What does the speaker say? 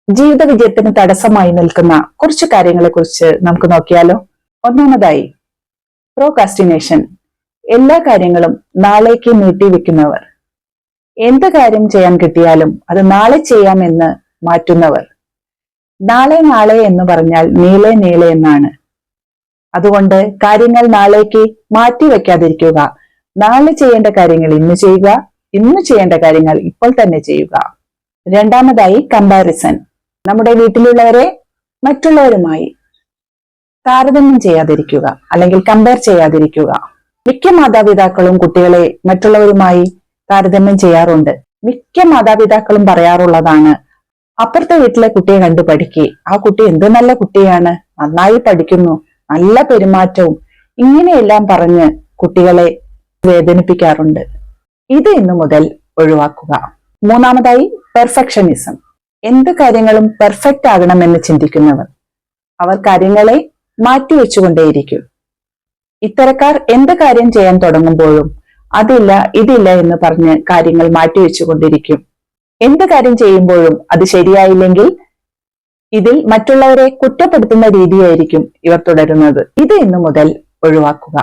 ജീവിത വിജയത്തിന് തടസ്സമായി നിൽക്കുന്ന കുറച്ച് കാര്യങ്ങളെ കുറിച്ച് നമുക്ക് നോക്കിയാലോ. ഒന്നാമതായി, പ്രോകാസ്റ്റിനേഷൻ. എല്ലാ കാര്യങ്ങളും നാളേക്ക് നീട്ടിവെക്കുന്നവർ. എന്ത് കാര്യം ചെയ്യാൻ കിട്ടിയാലും അത് നാളെ ചെയ്യാമെന്ന് മാറ്റുന്നവർ. നാളെ നാളെ എന്ന് പറഞ്ഞാൽ നീളെ നീളെ എന്നാണ്. അതുകൊണ്ട് കാര്യങ്ങൾ നാളേക്ക് മാറ്റിവെക്കാതിരിക്കുക. നാളെ ചെയ്യേണ്ട കാര്യങ്ങൾ ഇന്ന് ചെയ്യുക, ഇന്ന് ചെയ്യേണ്ട കാര്യങ്ങൾ ഇപ്പോൾ തന്നെ ചെയ്യുക. രണ്ടാമതായി, കമ്പാരിസൺ. നമ്മുടെ വീട്ടിലുള്ളവരെ മറ്റുള്ളവരുമായി താരതമ്യം ചെയ്യാതിരിക്കുക, അല്ലെങ്കിൽ കമ്പയർ ചെയ്യാതിരിക്കുക. മിക്ക മാതാപിതാക്കളും കുട്ടികളെ മറ്റുള്ളവരുമായി താരതമ്യം ചെയ്യാറുണ്ട്. മിക്ക മാതാപിതാക്കളും പറയാറുള്ളതാണ്, അപ്പുറത്തെ വീട്ടിലെ കുട്ടിയെ കണ്ടു പഠിക്കേ, ആ കുട്ടി എന്ത് നല്ല കുട്ടിയാണ്, നന്നായി പഠിക്കുന്നു, നല്ല പെരുമാറ്റവും, ഇങ്ങനെയെല്ലാം പറഞ്ഞ് കുട്ടികളെ വേദനിപ്പിക്കാറുണ്ട്. ഇത് ഇന്നു മുതൽ ഒഴിവാക്കുക. മൂന്നാമതായി, പെർഫെക്ഷനിസം. എന്ത് കാര്യങ്ങളും പെർഫെക്റ്റ് ആകണമെന്ന് ചിന്തിക്കുന്നവർ. അവർ കാര്യങ്ങളെ മാറ്റിവെച്ചുകൊണ്ടേയിരിക്കും. ഇത്തരക്കാർ എന്ത് കാര്യം ചെയ്യാൻ തുടങ്ങുമ്പോഴും അതില്ല ഇതില്ല എന്ന് പറഞ്ഞ് കാര്യങ്ങൾ മാറ്റിവെച്ചുകൊണ്ടിരിക്കും. എന്ത് കാര്യം ചെയ്യുമ്പോഴും അത് ശരിയായില്ലെങ്കിൽ ഇതിൽ മറ്റുള്ളവരെ കുറ്റപ്പെടുത്തുന്ന രീതിയായിരിക്കും ഇവർ തുടരുന്നത്. ഇത് ഇന്നു മുതൽ ഒഴിവാക്കുക.